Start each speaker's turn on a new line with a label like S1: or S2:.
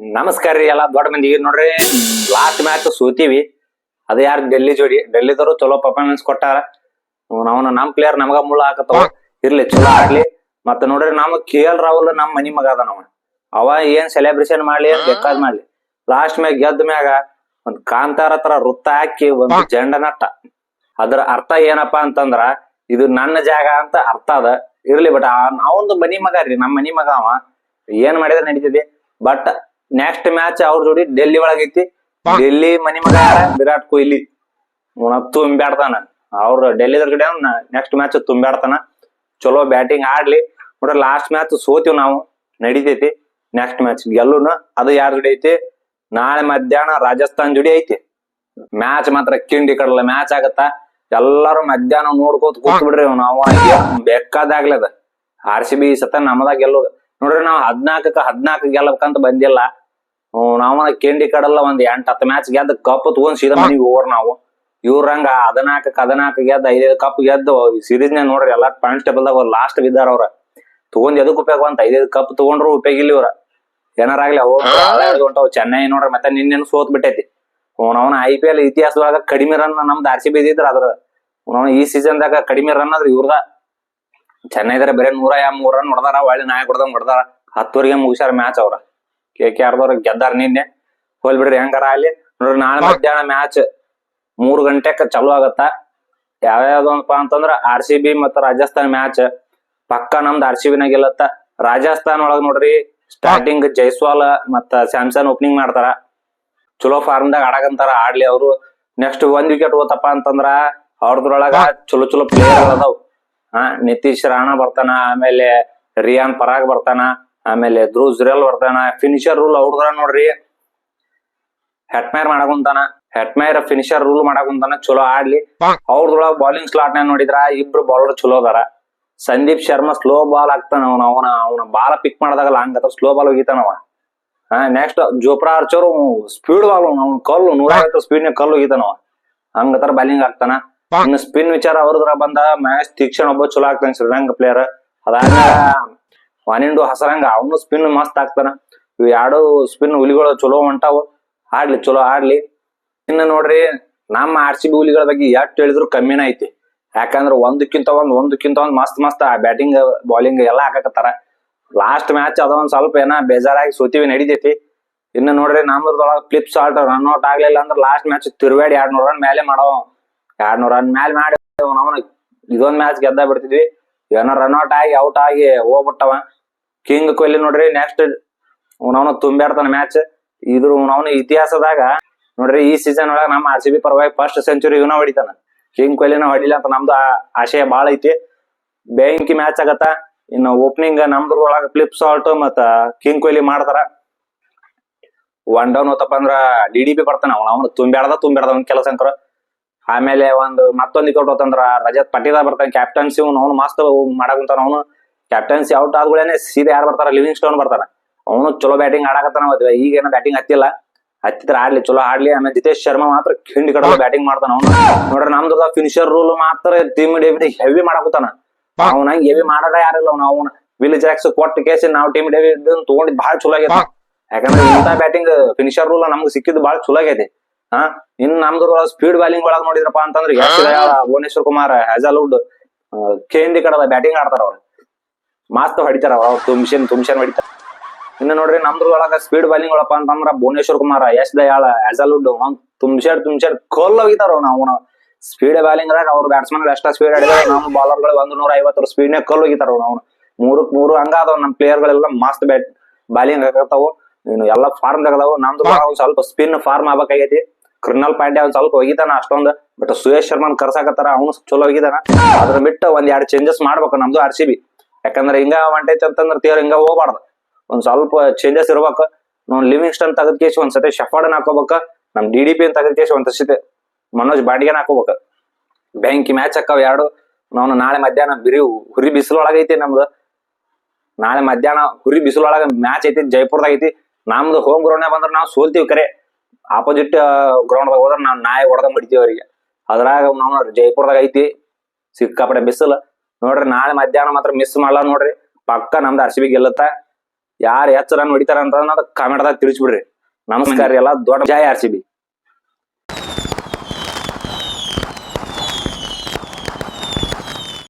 S1: ನಮಸ್ಕಾರ ರೀ ಎಲ್ಲಾ ದೊಡ್ಡ ಮಂದಿಗೆ ನೋಡ್ರಿ. ಲಾಸ್ಟ್ ಮ್ಯಾಚ್ ಸೋತೀವಿ. ಅದ ಯಾರು ಡೆಲ್ಲಿ ಜೋಡಿ. ಡೆಲ್ಲಿದವರು ಚಲೋ ಪರ್ಫಾರ್ಮೆನ್ಸ್ ಕೊಟ್ಟಾರ. ಅವನ ನಮ್ ಪ್ಲೇಯರ್ ನಮಗ ಮುಳ್ಳ ಹಾಕತ್ತವ. ಇರ್ಲಿ ಚಲೋ ಆಡ್ಲಿ. ಮತ್ತ ನೋಡ್ರಿ ನಮ್ KL ರಾಹುಲ್ ನಮ್ ಮನಿ ಮಗ ಅದ. ಅವ ಏನ್ ಸೆಲೆಬ್ರೇಷನ್ ಮಾಡ್ಲಿ ಅಂತ ಬೇಕಾದ್ ಮಾಡ್ಲಿ. ಲಾಸ್ಟ್ ಮ್ಯಾಗ ಗೆದ್ದ ಮ್ಯಾಗ ಒಂದ್ ಕಾಂತಾರ ತರ ವೃತ್ತ ಹಾಕಿ ಒಂದ್ ಜೆಂಡ ನಟ್ಟ. ಅದ್ರ ಅರ್ಥ ಏನಪ್ಪಾ ಅಂತಂದ್ರ ಇದು ನನ್ನ ಜಾಗ ಅಂತ ಅರ್ಥ ಅದ. ಇರ್ಲಿ ಬಟ್ ಅವಂದು ಮನಿ ಮಗ ರೀ, ನಮ್ ಮನಿ ಮಗ ಅವ. ಏನ್ ಮಾಡಿದ್ರೆ ನಡೀತಿದೆ. ಬಟ್ ನೆಕ್ಸ್ಟ್ ಮ್ಯಾಚ್ ಅವ್ರ ಜೋಡಿ ಡೆಲ್ಲಿ ಒಳಗೈತಿ. ಡೆಲ್ಲಿ ಮನಿ ಮಗ ಯಾರ? ವಿರಾಟ್ ಕೊಹ್ಲಿ. ತುಂಬ್ಯಾಡ್ತಾನ. ಅವ್ರ ಡೆಲ್ಲಿದ್ರ ಕಡೆ ನೆಕ್ಸ್ಟ್ ಮ್ಯಾಚ್ ತುಂಬ್ಯಾಡ್ತಾನ. ಚಲೋ ಬ್ಯಾಟಿಂಗ್ ಆಡ್ಲಿ. ನೋಡ್ರಿ ಲಾಸ್ಟ್ ಮ್ಯಾಚ್ ಸೋತಿವ್ ನಾವು, ನಡಿತೈತಿ. ನೆಕ್ಸ್ಟ್ ಮ್ಯಾಚ್ ಗೆಲ್ಲುನು. ಅದು ಯಾರ ಜೋಡಿ ಐತಿ? ನಾಳೆ ಮಧ್ಯಾಹ್ನ ರಾಜಸ್ಥಾನ್ ಜೋಡಿ ಐತಿ. ಮ್ಯಾಚ್ ಮಾತ್ರ ಕಿಂಡಿ ಕಡಲ ಮ್ಯಾಚ್ ಆಗತ್ತ. ಎಲ್ಲಾರು ಮಧ್ಯಾಹ್ನ ನೋಡ್ಕೋತ ಕೂತ್ ಬಿಡ್ರಿ. ನಾವು ಬೇಕಾದಾಗ್ಲದ RCB ಸತ ನಮ್ಮದಾಗ ಗೆಲ್ಲೋದು. ನೋಡ್ರಿ ನಾವ್ 14 ಗೆಲ್ಲಬೇಕಂತ ಬಂದಿಲ್ಲ. ನಾವ ಕಿಂಡಿ ಕಡಲ್ಲ ಒಂದ್ 8-10 ಮ್ಯಾಚ್ ಗೆದ್ದ ಕಪ್ ತಗೊಂಡ್ ಸೀದಾ ಮನಿಗ್ ಹೋಗೋರ್ ನಾವು. ಇವ್ರಂಗ 14 ಗೆದ್ದ 5 ಕಪ್ ಗೆದ್ದು ಸೀರೀಸ್ ನ್ಯಾಗ ನೋಡ್ರಿ ಎಲ್ಲಾ ಪಾಯಿಂಟ್ಸ್ ಟೇಬಲ್ ದಾಗ ಲಾಸ್ಟ್ ಬಿದ್ದಾರ ಅವ್ರ. ತಗೊಂಡ್ ಎದಕ್ ಉಪಯೋಗ ಅಂತ 5 ಕಪ್ ತಗೊಂಡ್ರು ಉಪಯೋಗ ಇಲ್ಲ ಇವ್ರ. ಏನಾರಾಗ್ಲಿ ಹೊಂಟಾವ್. ಚೆನ್ನೈ ನೋಡ್ರಿ ಮತ್ತೆ ನಿನ್ನೇನು ಸೋತ್ ಬಿಟ್ಟೈತಿ. ಅವನ IPL ಇತಿಹಾಸದಾಗ ಕಡಿಮೆ ರನ್ ನಮ್ದು RCB ಇದ್ರ ಅದ್ರ ಈ ಸೀಸನ್ ದಾಗ ಕಡಿಮೆ ರನ್ ಅದ್ರ ಇವ್ರದ. ಚೆನ್ನೈದಾರ ಬರೀ 103 ರನ್ ಹೊಡೆದಾರ. ಒಳ್ಳೆ ನಾಯಕ್ ಹೊಡೆದಾರ. 10 ಮುಗಿಸ್ಯಾರ ಮ್ಯಾಚ್ ಅವ್ರ. KKRದವ್ರ ಗೆದ್ದಾರ ನಿನ್ನೆ. ಹೋಲ್ ಬಿಡ್ರಿ ಹೆಂಗಾರ ಅಲ್ಲಿ. ನೋಡ್ರಿ ನಾಳೆ ಮಧ್ಯಾಹ್ನ ಮ್ಯಾಚ್ 3 ಗಂಟೆಕ ಚಾಲು ಆಗತ್ತ. ಯಾವ್ಯಾವ್ದಪ್ಪ ಅಂತಂದ್ರ RCB ಮತ್ತ ರಾಜಸ್ಥಾನ್ ಮ್ಯಾಚ್ ಪಕ್ಕ ನಮ್ದು RCB ನ ಗೆಲ್ಲತ್ತ. ರಾಜಸ್ಥಾನ್ ಒಳಗ್ ನೋಡ್ರಿ ಸ್ಟಾರ್ಟಿಂಗ್ ಜೈಸ್ವಾಲ್ ಮತ್ತ ಸ್ಯಾಮ್ಸನ್ ಓಪನಿಂಗ್ ಮಾಡ್ತಾರ. ಚಲೋ ಫಾರ್ಮ್ ದಾಗ ಆಡಕಂತಾರ. ಆಡ್ಲಿ ಅವ್ರು. ನೆಕ್ಸ್ಟ್ 1 ವಿಕೆಟ್ ಹೋತಪ್ಪ ಅಂತಂದ್ರ ಅವ್ರದ್ರೊಳಗ ಚಲೋ ಪ್ಲೇಯರ್ ಅದಾವ್. ನಿತೀಶ್ ರಾಣಾ ಬರ್ತಾನ, ಆಮೇಲೆ ರಿಯಾನ್ ಪರಾಗ್ ಬರ್ತಾನ, ಆಮೇಲೆ ಧ್ರುವ್ ಜುರೇಲ್ ಬರ್ತಾನ. ಫಿನಿಶರ್ ರೂಲ್ ಅವ್ರದ್ರ ನೋಡ್ರಿ ಹೆಟ್ಮೇರ್ ಫಿನಿಶರ್ ರೂಲ್ ಮಾಡಾಕುಂತಾನ. ಚಲೋ ಆಡ್ಲಿ. ಅವ್ರದೊಳಗ ಬೌಲಿಂಗ್ ಸ್ಲಾಟ್ ನ್ಯಾಗ ನೋಡಿದ್ರ ಇಬ್ರು ಬೌಲರ್ ಚಲೋ ಅದಾರ. ಸಂದೀಪ್ ಶರ್ಮಾ ಸ್ಲೋ ಬಾಲ್ ಹಾಕ್ತಾನ. ಅವನ ಬಾಲ ಪಿಕ್ ಮಾಡಿದಾಗ ಲಾಂಗ್ ಸ್ಲೋ ಬಾಲ್ ಹೋಗಿತಾನವ. Next Jofra Archer speed ball. ಅವ್ನ ಕಲ್ಲು 150 ಸ್ಪೀಡ್ ನ್ಯಾಗ ಕಲ್ಲು ಹೋಗಿತಾನವ. ಹಂಗತರ ಬಾಲಿಂಗ್ ಆಗ್ತಾನ. ಇನ್ನು ಸ್ಪಿನ್ ವಿಚಾರ ಅವ್ರದ್ರ ಬಂದ ಮಹೇಶ್ ತೀಕ್ಷಣ್ ಒಬ್ಬ ಚಲೋ ಆಗ್ತಾನ, ಶ್ರೀಲಂಕಾ ಪ್ಲೇಯರ್. ಅದಾದ್ಮೇಲೆ ವಾನಿಂಡು ಹಸರಂಗ ಅವನು ಸ್ಪಿನ್ ಮಸ್ತ್ ಆಗ್ತಾನ. ಇವ್ 2 ಸ್ಪಿನ್ ಹುಲಿಗಳು ಚಲೋ ಹೊಂಟಾವು. ಚಲೋ ಆಡ್ಲಿ. ಇನ್ನು ನೋಡ್ರಿ ನಮ್ಮ RCB ಹುಲಿಗಳ ಬಗ್ಗೆ ಎಷ್ಟ್ ಹೇಳಿದ್ರು ಕಮ್ಮಿನ ಐತಿ. ಯಾಕಂದ್ರ ಒಂದಕ್ಕಿಂತ ಒಂದ್ ಮಸ್ತ್ ಬ್ಯಾಟಿಂಗ್ ಬೌಲಿಂಗ್ ಎಲ್ಲಾ ಹಾಕಕತ್ತಾರ. ಲಾಸ್ಟ್ ಮ್ಯಾಚ್ ಅದ ಒಂದ್ ಸ್ವಲ್ಪ ಏನ ಬೇಜಾರಾಗಿ ಸೋತಿವಿ, ನಡಿತೈತಿ. ಇನ್ನು ನೋಡ್ರಿ ನಮ್ದ್ರೊಳಗ ಫ್ಲಿಪ್ ಶಾರ್ಟ್ ರನ್ ಔಟ್ ಆಗ್ಲಿಲ್ಲ ಅಂದ್ರ ಲಾಸ್ಟ್ ಮ್ಯಾಚ್ ತಿರುವಾಡಿ 200 ರನ್ ಮೇಲೆ ಮಾಡವ. 200 ರನ್ ಮ್ಯಾಲ ಮಾಡಿ ಅವನ ಇದೊಂದ್ ಮ್ಯಾಚ್ ಗೆದ್ದ ಬಿಡ್ತಿದ್ವಿ. ಏನೋ ರನ್ ಔಟ್ ಆಗಿ ಔಟ್ ಆಗಿ ಹೋಗ್ಬಿಟ್ಟವ. ಕಿಂಗ್ ಕೊಹ್ಲಿ ನೋಡ್ರಿ ನೆಕ್ಸ್ಟ್ ಅವನ ತುಂಬ್ಯಾಡ್ತಾನ ಮ್ಯಾಚ್. ಇದ್ರ ಅವನ ಇತಿಹಾಸದಾಗ ನೋಡ್ರಿ ಈ ಸೀಸನ್ ಒಳಗ ನಮ್ಮ RCB ಪರವಾಗಿ ಫಸ್ಟ್ ಸೆಂಚುರಿ ಇವನ ಹೊಡಿತಾನ. ಕಿಂಗ್ ಕೊಹ್ಲಿನ ಹೊಡಿಲಿ ಅಂತ ನಮ್ದು ಆಶಯ ಬಾಳ ಐತಿ. ಬೆಂಕಿ ಮ್ಯಾಚ್ ಆಗತ್ತ. ಇನ್ನು ಓಪನಿಂಗ್ ನಮ್ದ್ರೊಳಗ ಫ್ಲಿಪ್ ಶಾರ್ಟ್ ಮತ್ತ ಕಿಂಗ್ ಕೊಹ್ಲಿ ಮಾಡ್ತಾರ. 1 ಡೌನ್ ಹೋತಪ್ಪ ಅಂದ್ರ DDP ಬರ್ತಾನ. ಅವನು ತುಂಬ್ಯಾಡ್ದ ಒಂದ್ ಕೆಲಸ ಅಂಕರ. ಆಮೇಲೆ ಮತ್ತೊಂದ್ ವಿಕೆಟ್ ಹೋತಂದ್ರ ರಜತ್ ಪಟಿದಾರ್ ಬರ್ತಾನೆ ಕ್ಯಾಪ್ಟನ್ಸಿ. ಅವ್ನು ಮಸ್ತ್ ಮಾಡಾಕುಂತಾನ. ಅವನು ಕ್ಯಾಪ್ಟನ್ಸಿ ಔಟ್ ಆದ್ಗಳೇನೆ ಸೀದಾ ಯಾರು ಬರ್ತಾರ? ಲಿವಿಂಗ್ ಸ್ಟೋನ್ ಬರ್ತಾನ. ಅವನು ಚಲೋ ಬ್ಯಾಟಿಂಗ್ ಆಡಾಕತ್ತಾನ. ಈಗೇನ ಬ್ಯಾಟಿಂಗ್ ಹತ್ತಿದ್ರ ಆಡ್ಲಿ, ಚಲೋ ಆಡ್ಲಿ. ಆಮೇಲೆ ಜಿತೇಶ್ ಶರ್ಮಾ ಮಾತ್ರ ಹಿಂಡಿ ಕಡಲ ಬ್ಯಾಟಿಂಗ್ ಮಾಡ್ತಾನ. ಅವ್ನು ನೋಡ್ರಿ ನಮ್ದು ಫಿನಿಶರ್ ರೂಲ್ ಮಾತ್ರ ಟೀಮ್ ಡೇವಿಡ್ ಹೆವಿ ಮಾಡಾಕುತ್ತಾನ. ಅವ್ನಂಗ್ ಹೆವಿ ಮಾಡಾರ ಯಾರಿಲ್ಲ. ಅವ್ನ ವಿಲ್ ಜಾಕ್ಸ್ ಕೊಟ್ಟ ಕೇಸಿ ನಾವು ಟೀಮ್ ಡೇವಿಡ್ ತಗೊಂಡಿದ್ ಬಾಳ ಚಲೋ ಆಗೈತಿ. ಯಾಕಂದ್ರೆ ಇಂತ ಬ್ಯಾಟಿಂಗ್ ಫಿನಿಶರ್ ರೂಲ್ ನಮ್ಗೆ ಸಿಕ್ಕಿದ್ ಬಾಳ ಚಲೋ ಆಗೈತಿ. ಇನ್ ನಮ್ದು ಸ್ಪೀಡ್ ಬಾಲಿಂಗ್ ಒಳಗ್ ನೋಡಿದ್ರಪ್ಪ ಅಂತಂದ್ರೆ ಭುವನೇಶ್ವರ್ ಕುಮಾರ್, ಹ್ಯಾಜಲ್ವುಡ್, ಹಿಂಡಿ ಕಡಲ ಬ್ಯಾಟಿಂಗ್ ಆಡ್ತಾರ. ಅವ್ರು ಮಸ್ತ್ ಹೊಡಿತಾರ. ತುಮ್ಶನ್ ಹೊಡಿತಾರ. ಇನ್ನು ನೋಡ್ರಿ ನಮ್ದ್ರೊಳಗ ಸ್ಪೀಡ್ ಬಾಲಿಂಗ್ ಒಳಪ್ಪ ಅಂತಂದ್ರ ಭುವನೇಶ್ವರ್ ಕುಮಾರ್, ಯಶ್ ದಯಾಳ್, ಹ್ಯಾಜಲ್ವುಡ್ ತುಮ್ಶೆಡ್ ಕಲ್ ಹೋಗಿತಾರ. ಅವ್ನ ಸ್ಪೀಡ್ ಬಾಲಿಂಗ್ ದಾಗ ಅವ್ರ ಬ್ಯಾಟ್ಸ್ಮನ್ ಎಷ್ಟ ಸ್ಪೀಡ್ ಆಡಿದಾರ. ನಮ್ಮ ಬಾಲರ್ ಗಳು 150 ಸ್ಪೀಡ್ ನಾಗ ಕಲ್ ಹೋಗಿತಾರ. ಅವ್ನು 3 ಹಂಗ ಅದಾವ. ನಮ್ ಪ್ಲೇಯರ್ ಗಳೆಲ್ಲ ಮಸ್ತ್ ಬಾಲಿಂಗ್ ಹಾಕತಾವು. ಇನ್ನು ಎಲ್ಲಾ ಫಾರ್ಮ್ ದಾಗದಾವು. ನಮ್ದು ಸ್ವಲ್ಪ ಸ್ಪಿನ್ ಫಾರ್ಮ್ ಆಗ್ಬೇಕಾಗೈತಿ. ಕೃಣಾಲ್ ಪಾಂಡ್ಯ ಒಂದ್ ಸ್ವಲ್ಪ ಹೋಗಿತಾನ ಅಷ್ಟೊಂದ್. ಬಟ್ ಸುಯೇಶ್ ಶರ್ಮನ್ ಕರ್ಸಾಕತ್ತಾರ. ಅವನು ಚಲೋ ಹೋಗಿದಾನ. ಅದ್ರ ಬಿಟ್ಟು 1-2 ಚೇಂಜಸ್ ಮಾಡ್ಬೇಕು ನಮ್ದು RCB. ಯಾಕಂದ್ರೆ ಹಿಂಗ ಹೊಂಟೈತಿ ಅಂತಂದ್ರ ತೀವ್ರ ಹಿಂಗ ಹೋಗ್ಬಾರ್ದು. ಒಂದ್ ಸ್ವಲ್ಪ ಚೇಂಜಸ್ ಇರ್ಬೇಕು. ನಾವ್ ಲಿವಿಂಗ್ ಸ್ಟನ್ ತೆಗೆದ ಕೇಸಿ ಒಂದ್ಸತಿ ಶಫಾರ್ಡ್ ಹಾಕೋಬೇಕ. ನಮ್ DDP ತೆಗೆದ ಕೇಸಿ ಒಂದ್ಸತಿ ಮನೋಜ್ ಬಾಂಡಿಗೆನ್ ಹಾಕೋಬೇಕ. ಬೆಂಕಿ ಮ್ಯಾಚ್ ಹಾಕಾವ್ 2. ನಾವು ನಾಳೆ ಮಧ್ಯಾಹ್ನ ಹುರಿ ಬಿಸಿಲೊಳಗೈತಿ ನಮ್ದು. ನಾಳೆ ಮಧ್ಯಾಹ್ನ ಹುರಿ ಬಿಸಿಲೊಳಗ ಮ್ಯಾಚ್ ಐತಿ. ಜೈಪುರದಾಗ ಐತಿ. ನಮ್ದು ಹೋಮ್ ಗ್ರೌಂಡ್ ಬಂದ್ರ ನಾವ್ ಸೋಲ್ತೀವಿ ಕರೆ. ಆಪೋಸಿಟ್ ಗ್ರೌಂಡ್ ದಾಗ ಹೋದ್ರ ನಾವ್ ನಾಯಿ ಹೊಡೆದಂಗ್ ಹೊಡಿತೀವಿ ಅವ್ರಿಗೆ. ಅದ್ರಾಗ ನಾವು ಜೈಪುರದಾಗ ಐತಿ ಸಿಕ್ಕಾಪಟ್ಟೆ ಬಿಸಿಲು. ನೋಡ್ರಿ ನಾಳೆ ಮಧ್ಯಾಹ್ನ ಮಾತ್ರ ಮಿಸ್ ಮಾಡಲ್ಲ ನೋಡ್ರಿ. ಪಕ್ಕ ನಮ್ದು RCB ಗೆಲ್ಲುತ್ತ. ಯಾರ್ ಹೆಚ್ಚ ರನ್ ಹೊಡಿತಾರ ಅಂತ ಕಾಮೆಂಟ್ ದಾಗ ತಿಳಿಸ್ಬಿಡ್ರಿ. ನಮಸ್ಕಾರ ಎಲ್ಲ ದೊಡ್ಡ ಜೈ RCB.